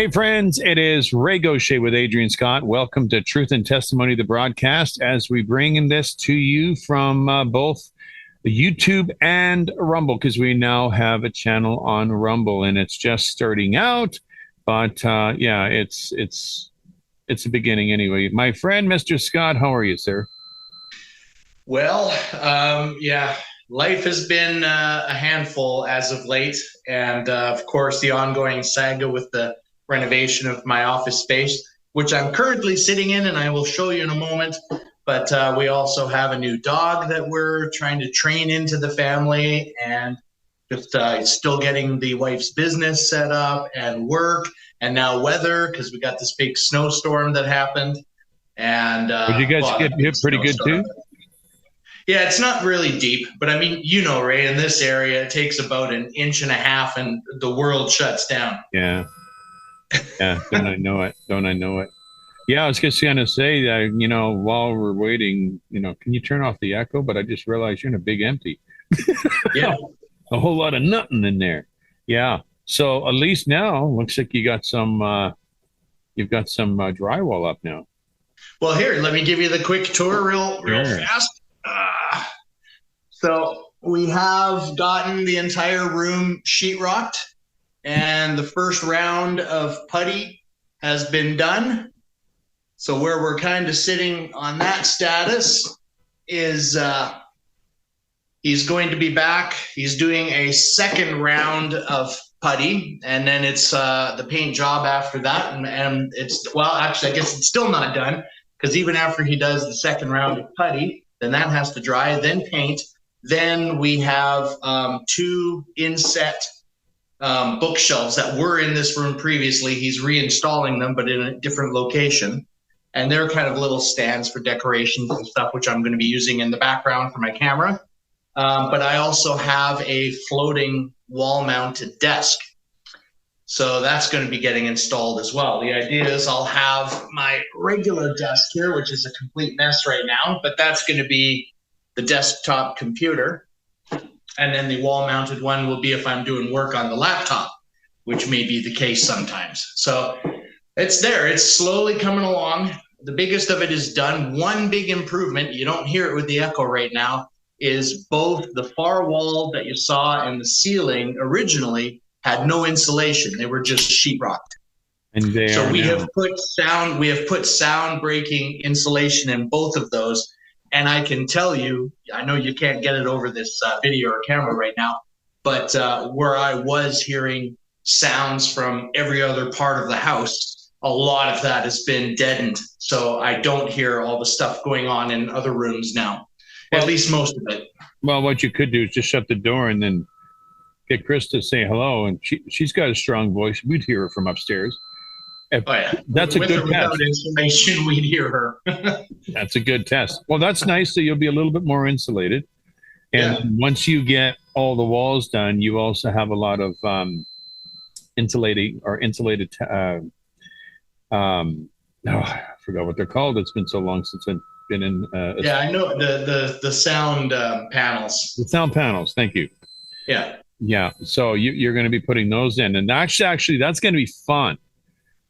Hey, friends, it is Ray Gauthier with Adrian Scott. Welcome to Truth and Testimony, the broadcast, as we bring in this to you from both YouTube and Rumble, because we now have a channel on Rumble, and it's just starting out. But yeah, it's a beginning anyway. My friend, Mr. Scott, how are you, sir? Well, yeah, life has been a handful as of late. And of course, the ongoing saga with the renovation of my office space, which I'm currently sitting in, and I will show you in a moment. But we also have a new dog that we're trying to train into the family, and just still getting the wife's business set up and work, and now weather, because we got this big snowstorm that happened. And Did you guys well, get hit pretty good too? Yeah, it's not really deep, but I mean, you know, Ray, in this area, it takes about an inch and a half and the world shuts down. Yeah. Yeah. Don't I know it? Don't I know it? Yeah, I was just going to say that, while we're waiting, can you turn off the echo? But I just realized you're in a big empty. Yeah. A whole lot of nothing in there. Yeah. So at least now looks like you've got some drywall up now. Well, here, let me give you the quick tour real Sure. fast. So we have gotten the entire room sheetrocked, and the first round of putty has been done. So where we're kind of sitting on that status is he's going to be back. He's doing a second round of putty, and then it's the paint job after that. And it's, well, actually, I guess it's still not done, because even after he does the second round of putty, then that has to dry, then paint. Then we have two inset bookshelves that were in this room previously. He's reinstalling them, but in a different location. And they're kind of little stands for decorations and stuff, which I'm going to be using in the background for my camera. But I also have a floating wall-mounted desk. So that's going to be getting installed as well. The idea is I'll have my regular desk here, which is a complete mess right now, but that's going to be the desktop computer. And then the wall-mounted one will be if I'm doing work on the laptop, which may be the case sometimes. So it's there. It's slowly coming along. The biggest of it is done. One big improvement, you don't hear it with the echo right now, is both the far wall that you saw and the ceiling originally had no insulation. They were just sheetrocked. And so we have put sound breaking insulation in both of those. And I can tell you, I know you can't get it over this video or camera right now, but where I was hearing sounds from every other part of the house, a lot of that has been deadened. So I don't hear all the stuff going on in other rooms now, at least most of it. Well, what you could do is just shut the door and then get Chris to say hello. And she's got a strong voice. We'd hear her from upstairs. That's a good test. Insulation, we'd hear her. That's a good test. Well, that's nice. So you'll be a little bit more insulated. And once you get all the walls done, you also have a lot of insulated. I forgot what they're called. It's been so long since I've been in. I know the sound panels. The sound panels. Thank you. Yeah. Yeah. So you're going to be putting those in, and actually, that's going to be fun.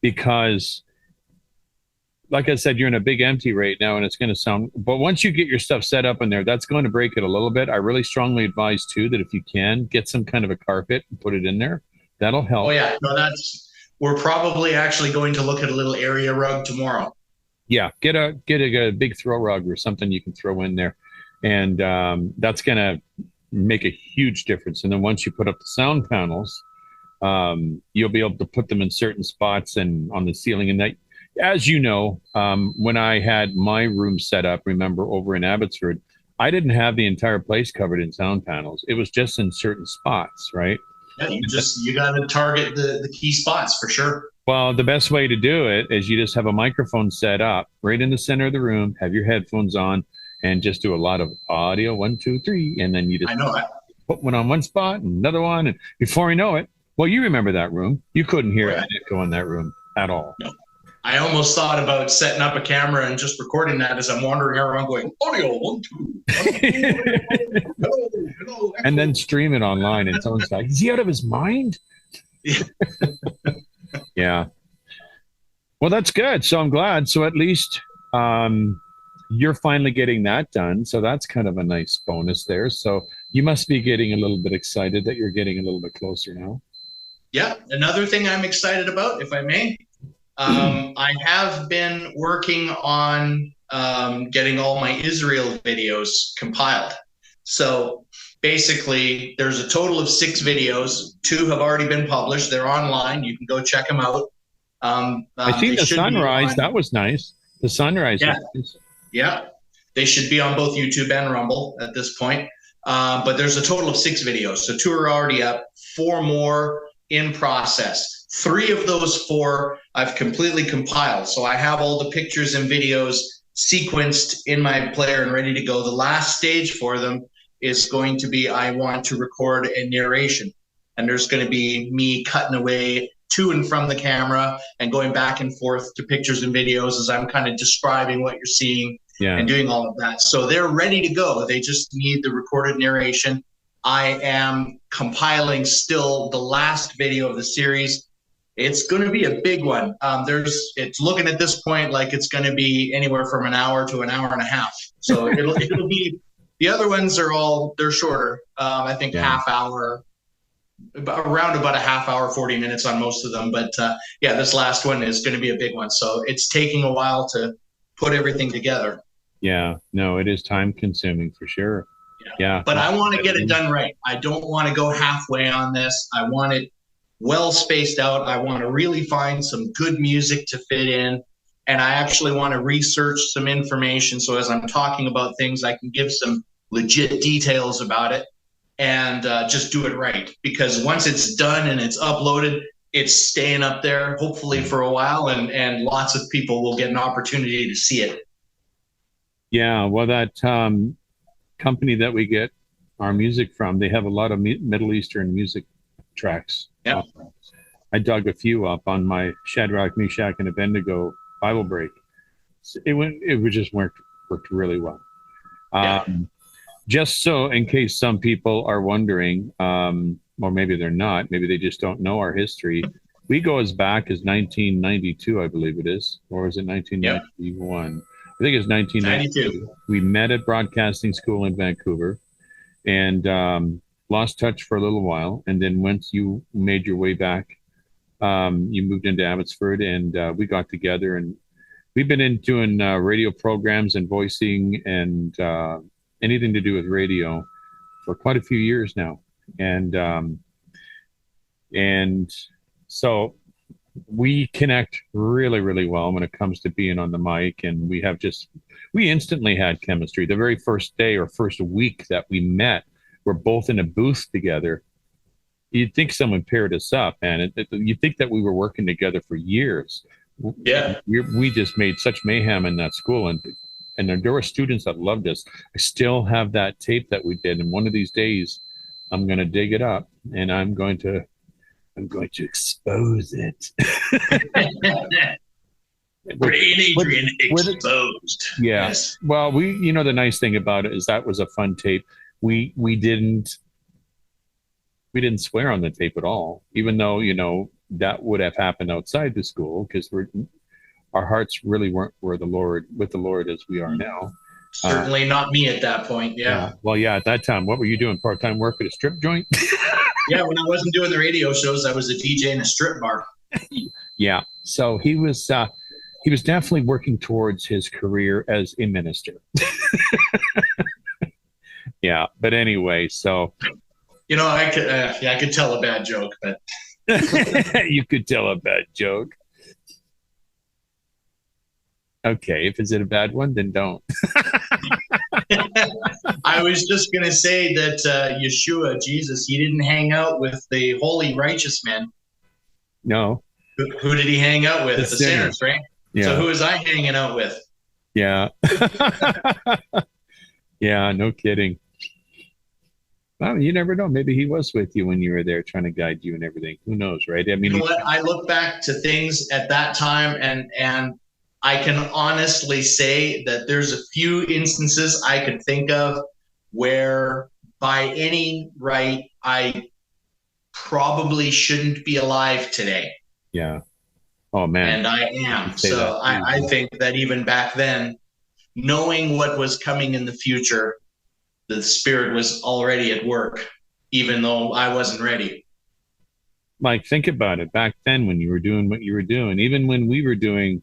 Because, like I said, you're in a big empty right now, and it's going to sound. But once you get your stuff set up in there, that's going to break it a little bit. I really strongly advise too that if you can get some kind of a carpet and put it in there, that'll help. Oh yeah, no, we're probably actually going to look at a little area rug tomorrow. Yeah, get a big throw rug or something you can throw in there, and that's going to make a huge difference. And then once you put up the sound panels. You'll be able to put them in certain spots and on the ceiling. And that, as you know, when I had my room set up, remember over in Abbotsford, I didn't have the entire place covered in sound panels. It was just in certain spots, right? Yeah, you got to target the key spots for sure. Well, the best way to do it is you just have a microphone set up right in the center of the room, have your headphones on, and just do a lot of audio, 1, 2, 3, and then you just put one on one spot and another one, and before you know it. Well, you remember that room. You couldn't hear an echo in that room at all. No. I almost thought about setting up a camera and just recording that as I'm wandering around going, audio, 1, 2, hello. And then stream it online. And someone's like, is he out of his mind? Yeah. Yeah. Well, that's good. So I'm glad. So at least um, you're finally getting that done. So that's kind of a nice bonus there. So you must be getting a little bit excited that you're getting a little bit closer now. Yeah. Another thing I'm excited about, if I may, I have been working on getting all my Israel videos compiled. So basically, there's a total of 6 videos. 2 have already been published. They're online. You can go check them out. I seen They the should be sunrise. on. That was nice. The sunrise Yeah, was nice. yeah. They should be on both YouTube and Rumble at this point. But there's a total of 6 videos. So 2 are already up, 4 more in process. 3 of those 4 I've completely compiled. So I have all the pictures and videos sequenced in my player and ready to go. The last stage for them is going to be I want to record a narration. And there's going to be me cutting away to and from the camera and going back and forth to pictures and videos as I'm kind of describing what you're seeing Yeah. and doing all of that. So they're ready to go. They just need the recorded narration. I am compiling still the last video of the series. It's going to be a big one. It's looking at this point like it's going to be anywhere from an hour to an hour and a half. So it'll be. The other ones they're shorter. I think half hour, around about a half hour, 40 minutes on most of them. But yeah, this last one is going to be a big one. So it's taking a while to put everything together. Yeah. No, it is time consuming for sure. Yeah. But I want to get it done right. I don't want to go halfway on this. I want it well spaced out. I want to really find some good music to fit in. And I actually want to research some information. So as I'm talking about things, I can give some legit details about it and just do it right. Because once it's done and it's uploaded, it's staying up there, hopefully for a while, and lots of people will get an opportunity to see it. Yeah. Well, that company that we get our music from, they have a lot of Middle Eastern music tracks. Yeah. I dug a few up on my Shadrach, Meshach, and Abednego Bible break. It just worked really well. Yeah. Just so, in case some people are wondering, or maybe they're not, maybe they just don't know our history. We go as back as 1992, I believe it is, or is it 1991? Yep. I think it's 1992. We met at broadcasting school in Vancouver, and lost touch for a little while. And then once you made your way back, you moved into Abbotsford, and we got together, and we've been doing radio programs and voicing and anything to do with radio for quite a few years now. And so we connect really, really well when it comes to being on the mic, and we instantly had chemistry. The very first day or first week that we met, we're both in a booth together. You'd think someone paired us up, and you'd think that we were working together for years. Yeah. We just made such mayhem in that school, and there were students that loved us. I still have that tape that we did, and one of these days I'm going to dig it up, and I'm going to expose it. Adrian exposed. Yeah. Yes. Well, the nice thing about it is that was a fun tape. We didn't swear on the tape at all, even though, that would have happened outside the school, because our hearts really weren't with the Lord as we are now. Certainly not me at that point. Yeah. Well, yeah, at that time, what were you doing? Part-time work at a strip joint? Yeah, when I wasn't doing the radio shows, I was a DJ in a strip bar. Yeah. So he was definitely working towards his career as a minister. Yeah. But anyway, so. I could tell a bad joke, but. You could tell a bad joke. Okay, if it's a bad one, then don't. I was just going to say that Yeshua, Jesus, he didn't hang out with the holy righteous men. No. Who did he hang out with? The sinners, right? Yeah. So who was I hanging out with? Yeah. Yeah, no kidding. Well, you never know. Maybe he was with you when you were there trying to guide you and everything. Who knows, right? I mean, you know what? I look back to things at that time, and I can honestly say that there's a few instances I could think of where, by any right, I probably shouldn't be alive today. Yeah. Oh man, And I you am. say that. So I think that even back then, knowing what was coming in the future, the Spirit was already at work, even though I wasn't ready. Like, think about it. Back then, when you were doing what you were doing, even when we were doing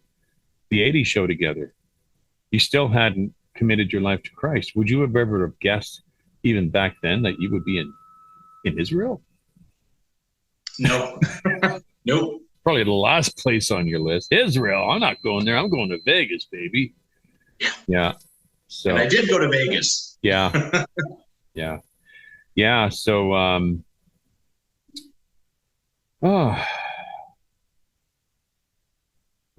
the '80s show together, you still hadn't committed your life to Christ. Would you have ever have guessed, even back then, that you would be in Israel? No, nope. Probably the last place on your list. Israel. I'm not going there. I'm going to Vegas, baby. Yeah. And I So did go to Vegas. yeah, yeah, yeah. So oh,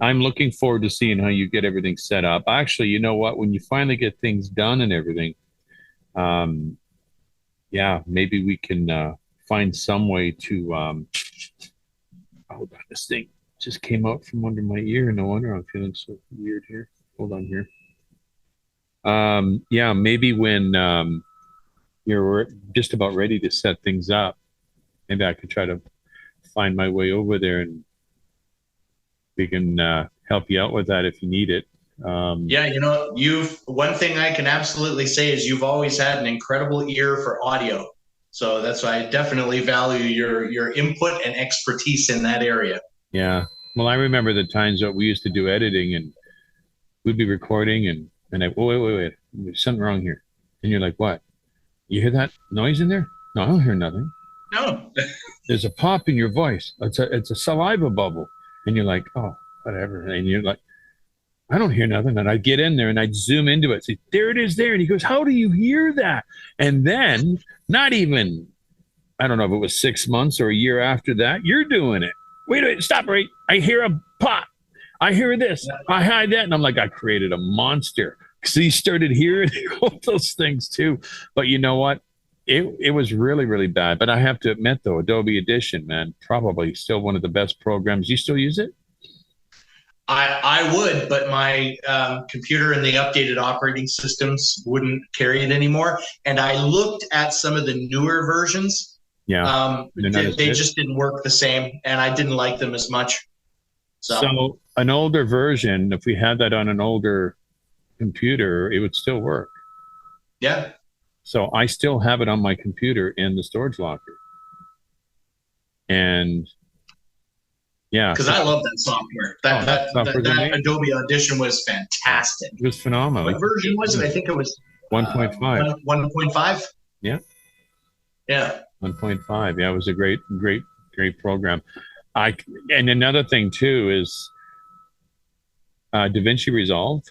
I'm looking forward to seeing how you get everything set up. Actually, you know what? When you finally get things done and everything, um, yeah, maybe we can find some way to. Hold on, this thing just came out from under my ear. No wonder I'm feeling so weird here. Hold on here. Yeah, maybe when you're just about ready to set things up, maybe I could try to find my way over there and we can help you out with that if you need it. Yeah, you've one thing I can absolutely say is you've always had an incredible ear for audio. So that's why I definitely value your input and expertise in that area. Yeah. Well, I remember the times that we used to do editing and we'd be recording and I, oh, wait. There's something wrong here. And you're like, what? You hear that noise in there? No, I don't hear nothing. No. There's a pop in your voice. It's a saliva bubble. And you're like, oh, whatever. And you're like, I don't hear nothing. And I'd get in there and I'd zoom into it. See, there it is there. And he goes, how do you hear that? And then, not even, I don't know if it was 6 months or a year after that, you're doing it. Wait, stop, right? I hear a pop. I hear this. I had that. And I'm like, I created a monster. Because he started hearing all those things too. But you know what? It was really, really bad. But I have to admit, though, Adobe Edition, man, probably still one of the best programs. You still use it? I would, but my computer and the updated operating systems wouldn't carry it anymore. And I looked at some of the newer versions. Yeah. They just didn't work the same, and I didn't like them as much. So an older version, if we had that on an older computer, it would still work. Yeah. So I still have it on my computer in the storage locker. And yeah. Because I love that software. That Adobe Audition was fantastic. It was phenomenal. What version was it? I think it was 1.5. 1.5? Yeah. Yeah. 1.5. Yeah, it was a great program. And another thing too is DaVinci Resolve.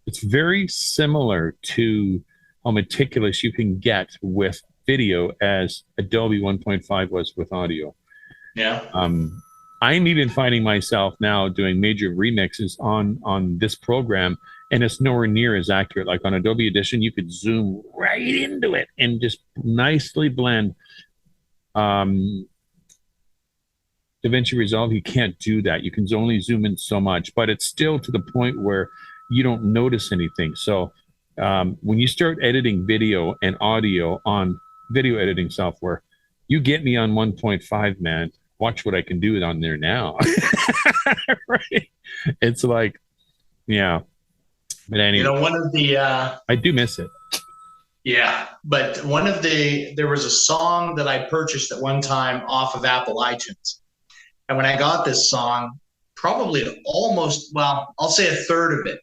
It's very similar to how meticulous you can get with video as Adobe 1.5 was with audio. Yeah. I'm even finding myself now doing major remixes on this program, and it's nowhere near as accurate. Like on Adobe Audition, you could zoom right into it and just nicely blend. DaVinci Resolve, you can't do that. You can only zoom in so much, but it's still to the point where you don't notice anything. So when you start editing video and audio on video editing software, you get me on 1.5, man. Watch what I can do on there now. Right? It's like, yeah. But anyway, one of the I do miss it. Yeah, but there was a song that I purchased at one time off of Apple iTunes. And when I got this song, probably almost, well, I'll say a third of it,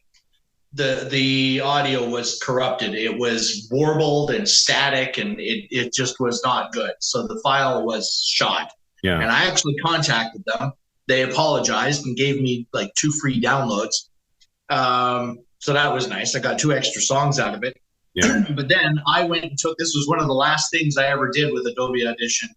the audio was corrupted. It was warbled and static, and it just was not good. So the file was shot. Yeah. And I actually contacted them. They apologized and gave me like 2 free downloads. So that was nice. I got 2 extra songs out of it. Yeah. But then I went and this was one of the last things I ever did with Adobe Audition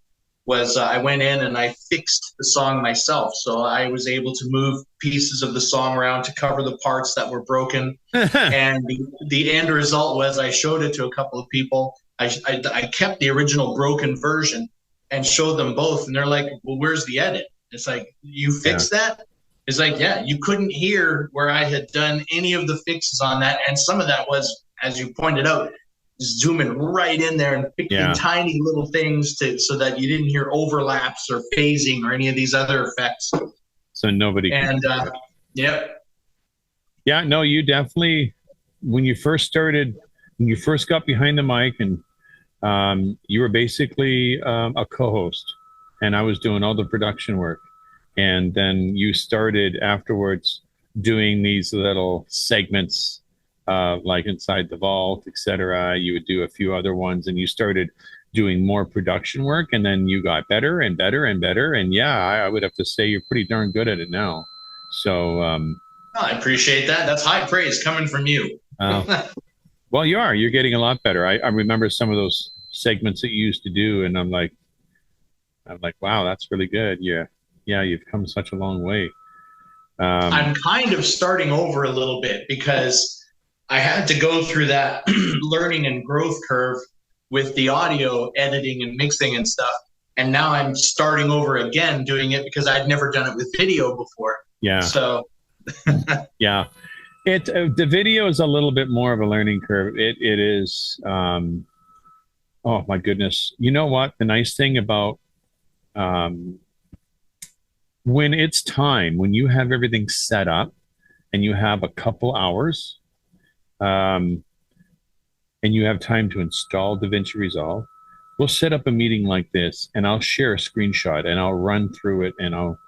was I went in and I fixed the song myself. So I was able to move pieces of the song around to cover the parts that were broken. And the end result was I showed it to a couple of people. I kept the original broken version and showed them both. And they're like, well, where's the edit? It's like, you fixed that? It's like, yeah, you couldn't hear where I had done any of the fixes on that. And some of that was, as you pointed out, zooming right in there and fixing tiny little things so that you didn't hear overlaps or phasing or any of these other effects. So nobody can. And yep. Yeah, no, you definitely, when you first started, when you first got behind the mic, and you were basically a co-host, and I was doing all the production work. And then you started afterwards doing these little segments, like Inside the Vault, etc. You would do a few other ones, and you started doing more production work, and then you got better and better and better. And yeah, I would have to say you're pretty darn good at it now. So, Oh, I appreciate that. That's high praise coming from you. well, you are. You're getting a lot better. I remember some of those segments that you used to do, and I'm like, wow, that's really good. Yeah, yeah, you've come such a long way. I'm kind of starting over a little bit because I had to go through that learning and growth curve with the audio editing and mixing and stuff. And now I'm starting over again doing it because I'd never done it with video before. Yeah. So, yeah, the video is a little bit more of a learning curve. It is. Oh my goodness! You know what? The nice thing about um, when it's time, when you have everything set up, and you have a couple hours, um, and you have time to install DaVinci Resolve, we'll set up a meeting like this, and I'll share a screenshot, and I'll run through it, and I'll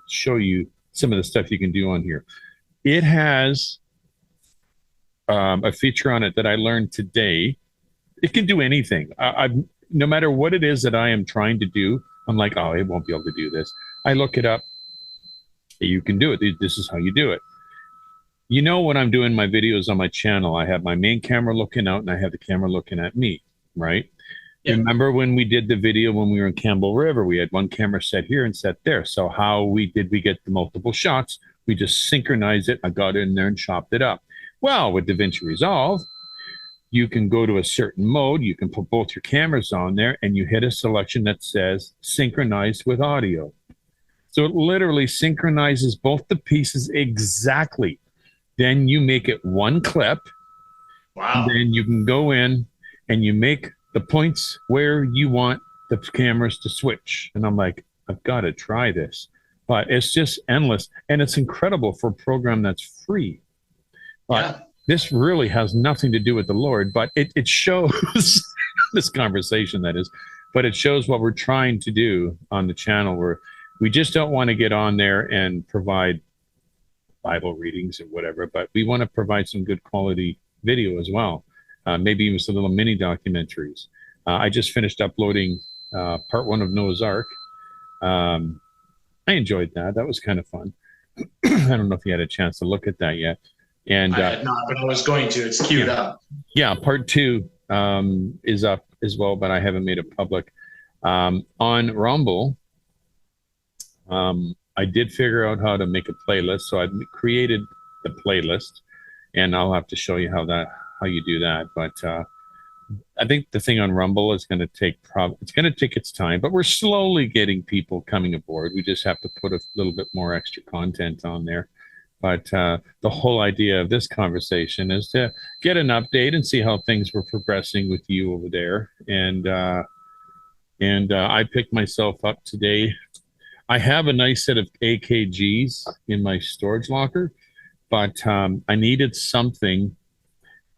show you some of the stuff you can do on here. It has a feature on it that I learned today. It can do anything. No matter what it is that I am trying to do, I'm like, oh, it won't be able to do this. I look it up. You can do it. This is how you do it. You know, when I'm doing my videos on my channel, I have my main camera looking out and I have the camera looking at me, right? Yeah. Remember when we did the video when we were in Campbell River, we had one camera set here and set there. So how we get the multiple shots? We just synchronized it. I got in there and chopped it up. Well, with DaVinci Resolve, you can go to a certain mode. You can put both your cameras on there and you hit a selection that says synchronized with audio. So it literally synchronizes both the pieces exactly. Then you make it one clip. Wow. Then you can go in and you make the points where you want the cameras to switch. And I'm like, I've got to try this. But it's just endless. And it's incredible for a program that's free. But yeah. This really has nothing to do with the Lord, but it shows this conversation, that is, but it shows what we're trying to do on the channel, where we just don't want to get on there and provide Bible readings or whatever, but we want to provide some good quality video as well. Maybe even some little mini documentaries. I just finished uploading part 1 of Noah's Ark. I enjoyed that. That was kind of fun. I don't know if you had a chance to look at that yet. And I had not, but I was going to. It's queued up. Yeah, part 2 is up as well, but I haven't made it public. On Rumble, I did figure out how to make a playlist, so I've created the playlist, and I'll have to show you how you do that. But I think the thing on Rumble is going to take its time, but we're slowly getting people coming aboard. We just have to put a little bit more extra content on there. But the whole idea of this conversation is to get an update and see how things were progressing with you over there. And I picked myself up today. I have a nice set of AKGs in my storage locker, but I needed something.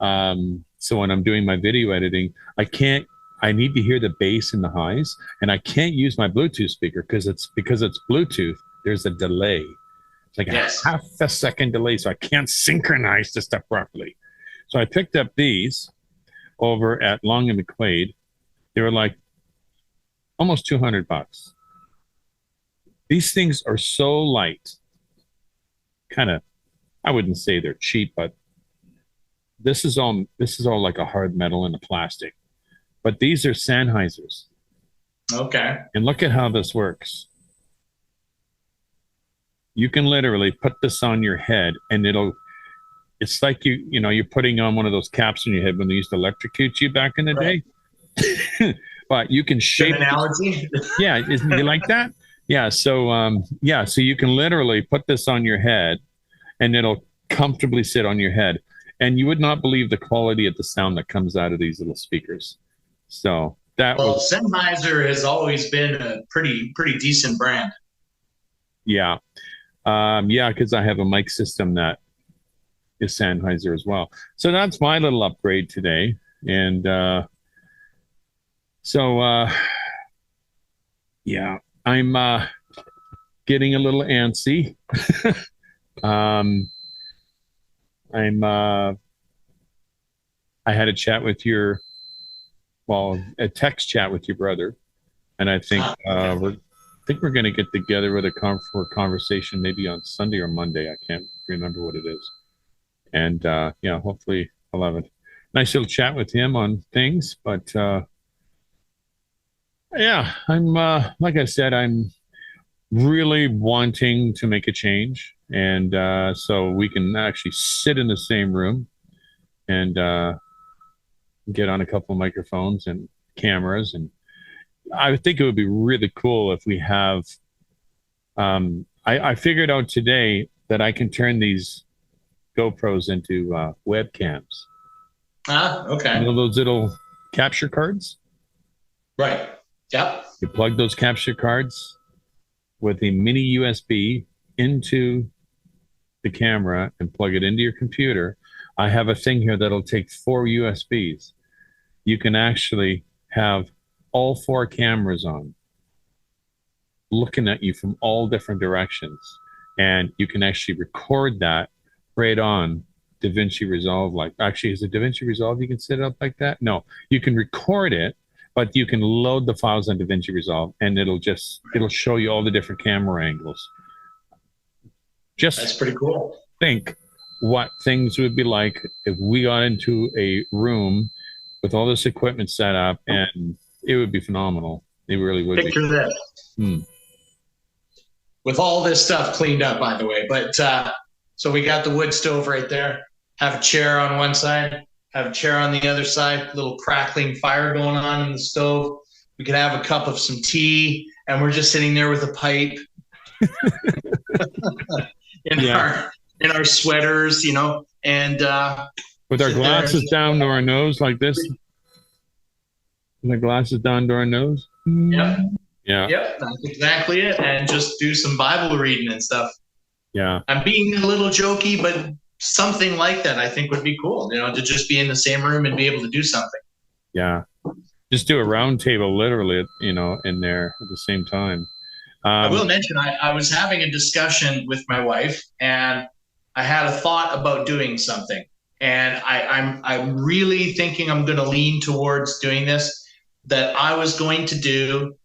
So when I'm doing my video editing, I need to hear the bass and the highs, and I can't use my Bluetooth speaker because it's Bluetooth. There's a delay. It's like a half a second delay, so I can't synchronize the stuff properly. So I picked up these over at Long and McQuaid. They were like almost $200. These things are so light. Kind of, I wouldn't say they're cheap, but this is all like a hard metal and a plastic. But these are Sennheisers. Okay. And look at how this works. You can literally put this on your head and it's like you're putting on one of those caps on your head when they used to electrocute you back in the day. But you can shape. Good analogy. Yeah, isn't you like that? Yeah. So so you can literally put this on your head and it'll comfortably sit on your head. And you would not believe the quality of the sound that comes out of these little speakers. So Sennheiser has always been a pretty decent brand. Yeah. Yeah, because I have a mic system that is Sennheiser as well. So that's my little upgrade today. And so, yeah, I'm getting a little antsy. um, I'm I had a chat with a text chat with your brother, and I think we're going to get together with for a conversation maybe on Sunday or Monday. I can't remember what it is. And yeah, hopefully I'll have a nice little chat with him on things. But yeah, I'm like I said, I'm really wanting to make a change, and so we can actually sit in the same room and get on a couple of microphones and cameras. And I think it would be really cool if we have. I figured out today that I can turn these GoPros into webcams. Okay. You know those little capture cards? Right. Yep. You plug those capture cards with a mini USB into the camera and plug it into your computer. I have a thing here that'll take 4 USBs. You can actually have all 4 cameras on, looking at you from all different directions. And you can actually record that right on DaVinci Resolve. Like, actually, is it DaVinci Resolve you can set it up like that? No, you can record it, but you can load the files on DaVinci Resolve, and it'll show you all the different camera angles. That's pretty cool. Think what things would be like if we got into a room with all this equipment set up, and it would be phenomenal. It really would Picture be. that. With all this stuff cleaned up, by the way. But so we got the wood stove right there. Have a chair on one side, have a chair on the other side, little crackling fire going on in the stove. We could have a cup of some tea, and we're just sitting there with a pipe in our sweaters, and with our glasses down to our nose like this. And the glasses down to our nose. Yep. Yeah. Yep, that's exactly it. And just do some Bible reading and stuff. Yeah. I'm being a little jokey, but something like that I think would be cool, to just be in the same room and be able to do something. Yeah. Just do a round table literally, in there at the same time. I will mention I was having a discussion with my wife, and I had a thought about doing something. And I'm really thinking I'm going to lean towards doing this, that I was going to do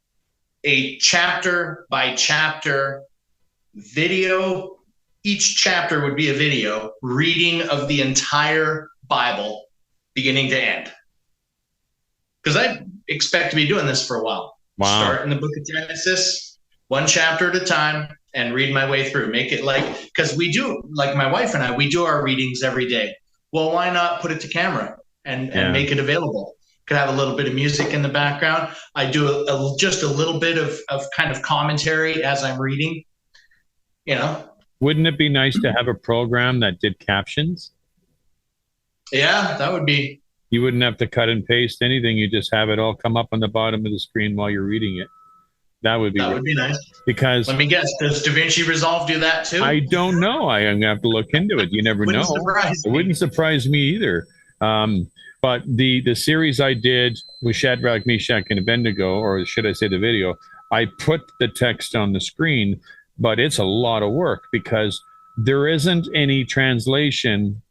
a chapter by chapter video. Each chapter would be a video reading of the entire Bible, beginning to end. Because I expect to be doing this for a while. Wow. Start in the book of Genesis, one chapter at a time, and read my way through. Make it because we do, like my wife and I, we do our readings every day. Well, why not put it to camera and make it available? Could have a little bit of music in the background. I do just a little bit of kind of commentary as I'm reading, Wouldn't it be nice to have a program that did captions? Yeah, that would be. You wouldn't have to cut and paste anything. You just have it all come up on the bottom of the screen while you're reading it. That would be nice. Because let me guess, does DaVinci Resolve do that too? I don't know. I'm gonna have to look into it. You never know. It wouldn't surprise me either. But the series I did with Shadrach, Meshach, and Abednego, or should I say the video, I put the text on the screen, but it's a lot of work because there isn't any translation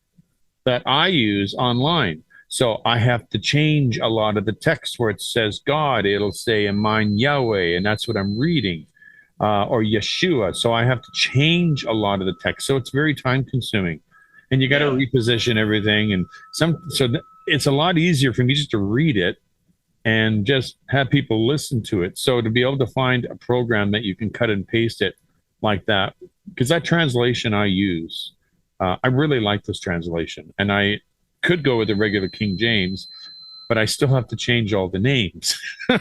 that I use online. So I have to change a lot of the text where it says God, it'll say in mine Yahweh, and that's what I'm reading, or Yeshua. So I have to change a lot of the text. So it's very time consuming, and you got to reposition everything. And it's a lot easier for me just to read it and just have people listen to it. So to be able to find a program that you can cut and paste it like that, because that translation I use, I really like this translation, and I could go with the regular King James, but I still have to change all the names,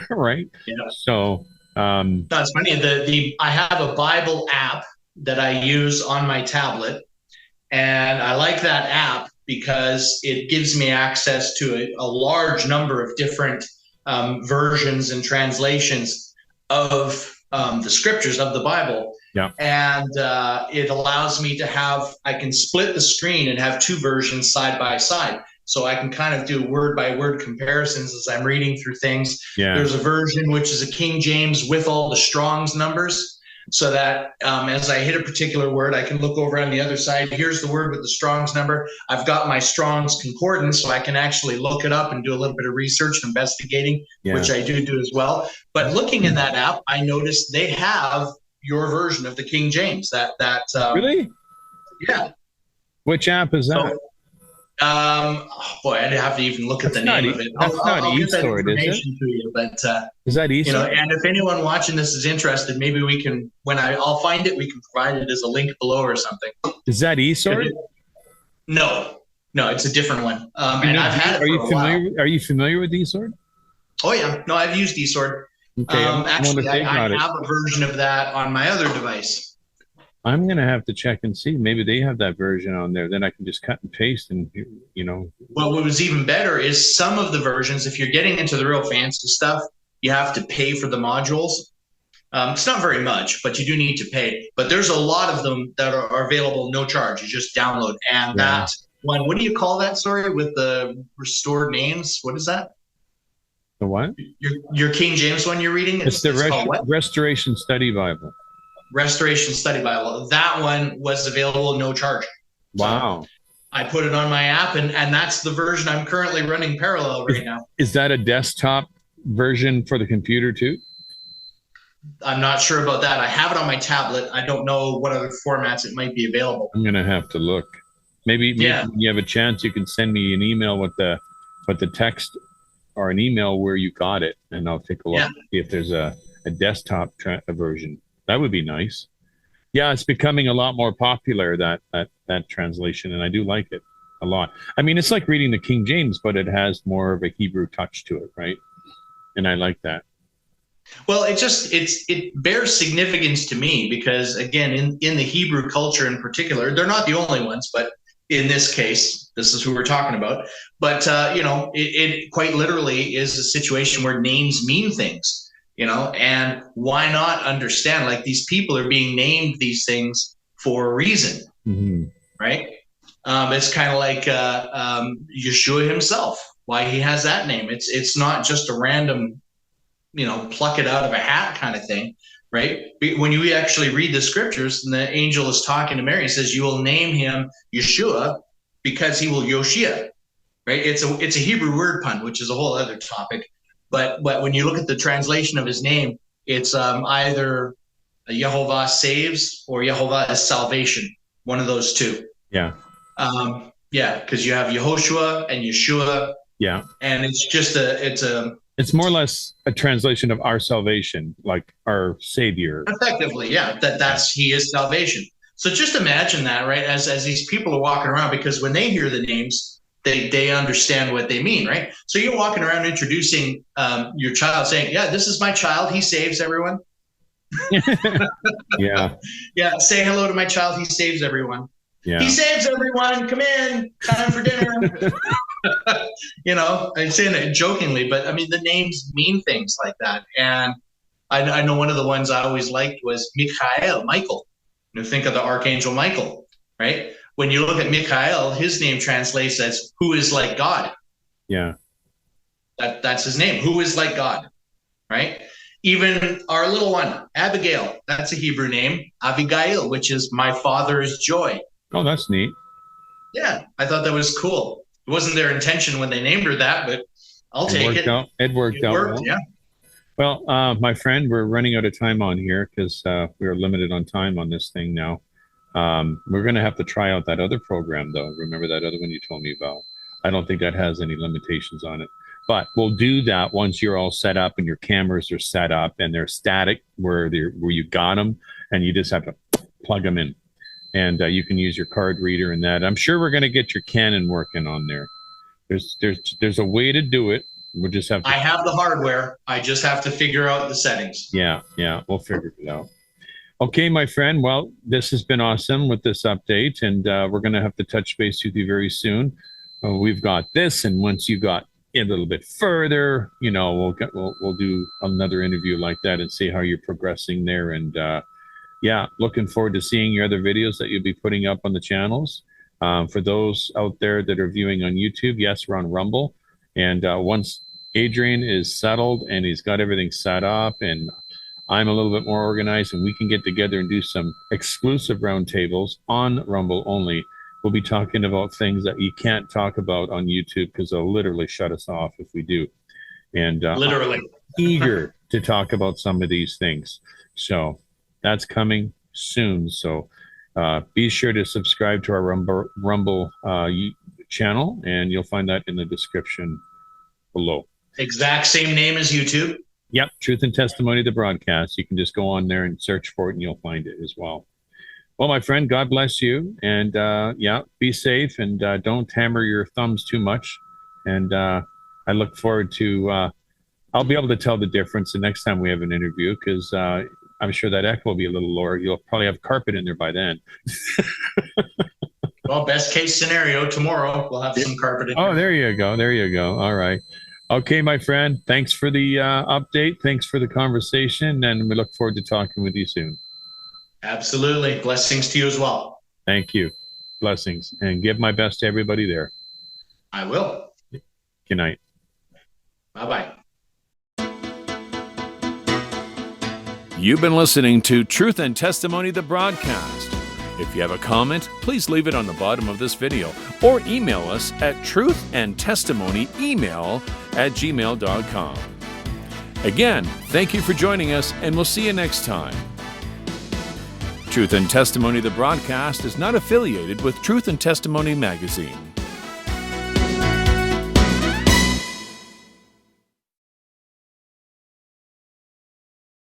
right? Yeah. So that's funny. I have a Bible app that I use on my tablet, and I like that app because it gives me access to a large number of different versions and translations of the scriptures of the Bible. Yeah. And it allows me to I can split the screen and have two versions side by side. So I can kind of do word by word comparisons as I'm reading through things. Yeah. There's a version which is a King James with all the Strong's numbers, so that as I hit a particular word, I can look over on the other side. Here's the word with the Strong's number. I've got my Strong's concordance, so I can actually look it up and do a little bit of research and investigating, which I do as well. But looking in that app, I noticed they have your version of the King James. Really? Yeah. Which app is that? So, boy, I'd have to even look at the name of it. That's not I'll get that eSword, is it? information to you. But Is that eSword? and if anyone watching this is interested, maybe we can, I'll find it, we can provide it as a link below or something. Is that eSword? No, it's a different one. And I've had it for a while. Are you familiar with eSword? Oh yeah, no, I've used eSword. Okay, actually, I have a version of that on my other device. I'm going to have to check and see. Maybe they have that version on there. Then I can just cut and paste and, Well, what was even better is some of the versions, if you're getting into the real fancy stuff, you have to pay for the modules. It's not very much, but you do need to pay. But there's a lot of them that are available no charge. You just download. And that one, what do you call that, sorry, with the restored names? What is that? The what? Your King James one you're reading? It's the Restoration Study Bible. Restoration Study Bible. That one was available no charge. Wow. So I put it on my app, and that's the version I'm currently running parallel right now. Is that a desktop version for the computer too? I'm not sure about that. I have it on my tablet. I don't know what other formats it might be available. I'm gonna have to look. Maybe when you have a chance, you can send me an email with the text or an email where you got it, and I'll take a look, see if there's a desktop version. That would be nice. Yeah, it's becoming a lot more popular, that translation, and I do like it a lot. I mean, it's like reading the King James, but it has more of a Hebrew touch to it, right? And I like that. Well, it bears significance to me because, again, in the Hebrew culture in particular, they're not the only ones, but in this case, this is who we're talking about. But it quite literally is a situation where names mean things. And why not understand, like, these people are being named these things for a reason, right? It's kind of like Yeshua himself, why he has that name. It's not just a random, pluck it out of a hat kind of thing, right? When you actually read the scriptures and the angel is talking to Mary, he says, you will name him Yeshua because he will Yoshia, right? It's a Hebrew word pun, which is a whole other topic. But when you look at the translation of his name, it's either Yehovah saves or Yehovah is salvation. One of those two. Yeah. Because you have Yehoshua and Yeshua. Yeah. And it's more or less a translation of our salvation, like our Savior. Effectively, yeah. He is salvation. So just imagine that, right? As these people are walking around, because when they hear the names, they understand what they mean, right? So you're walking around introducing your child, saying, yeah, this is my child. He saves everyone. Yeah. Yeah. Say hello to my child. He saves everyone. Yeah. He saves everyone. Come in. Time for dinner. I'm saying it jokingly, but I mean, the names mean things like that. And I know one of the ones I always liked was Michael. Think of the Archangel Michael, right? When you look at Michael, his name translates as who is like God. Yeah. That's his name. Who is like God, right? Even our little one, Abigail, that's a Hebrew name. Abigail, which is my father's joy. Oh, that's neat. Yeah, I thought that was cool. It wasn't their intention when they named her that, but I'll take it. It worked out well. Yeah. Well, my friend, we're running out of time on here because we're limited on time on this thing now. We're going to have to try out that other program, though. Remember that other one you told me about? I don't think that has any limitations on it. But we'll do that once you're all set up and your cameras are set up and they're static where you got them, and you just have to plug them in. And you can use your card reader and that. I'm sure we're going to get your Canon working on there. There's a way to do it. We'll just have to. I have the hardware. I just have to figure out the settings. Yeah, we'll figure it out. Okay, my friend. Well, this has been awesome with this update, and we're going to have to touch base with you very soon. We've got this, and once you got a little bit further, we'll do another interview like that and see how you're progressing there. And yeah, looking forward to seeing your other videos that you'll be putting up on the channels. For those out there that are viewing on YouTube, yes, we're on Rumble. And once Adrian is settled and he's got everything set up and I'm a little bit more organized and we can get together and do some exclusive roundtables on Rumble only, we'll be talking about things that you can't talk about on YouTube because they'll literally shut us off if we do. And literally I'm eager to talk about some of these things. So that's coming soon. So be sure to subscribe to our Rumble channel, and you'll find that in the description below. Exact same name as YouTube. Yep, Truth and Testimony, the broadcast. You can just go on there and search for it, and you'll find it as well. Well, my friend, God bless you, and yeah, be safe, and don't hammer your thumbs too much. And I look forward to. I'll be able to tell the difference the next time we have an interview because I'm sure that echo will be a little lower. You'll probably have carpet in there by then. Well, best case scenario, tomorrow we'll have some carpet in there. Oh, there you go. There you go. All right. Okay, my friend. Thanks for the update. Thanks for the conversation. And we look forward to talking with you soon. Absolutely. Blessings to you as well. Thank you. Blessings. And give my best to everybody there. I will. Good night. Bye-bye. You've been listening to Truth and Testimony, the broadcast. If you have a comment, please leave it on the bottom of this video or email us at truthandtestimonyemail@gmail.com. Again, thank you for joining us, and we'll see you next time. Truth and Testimony, the broadcast is not affiliated with Truth and Testimony magazine.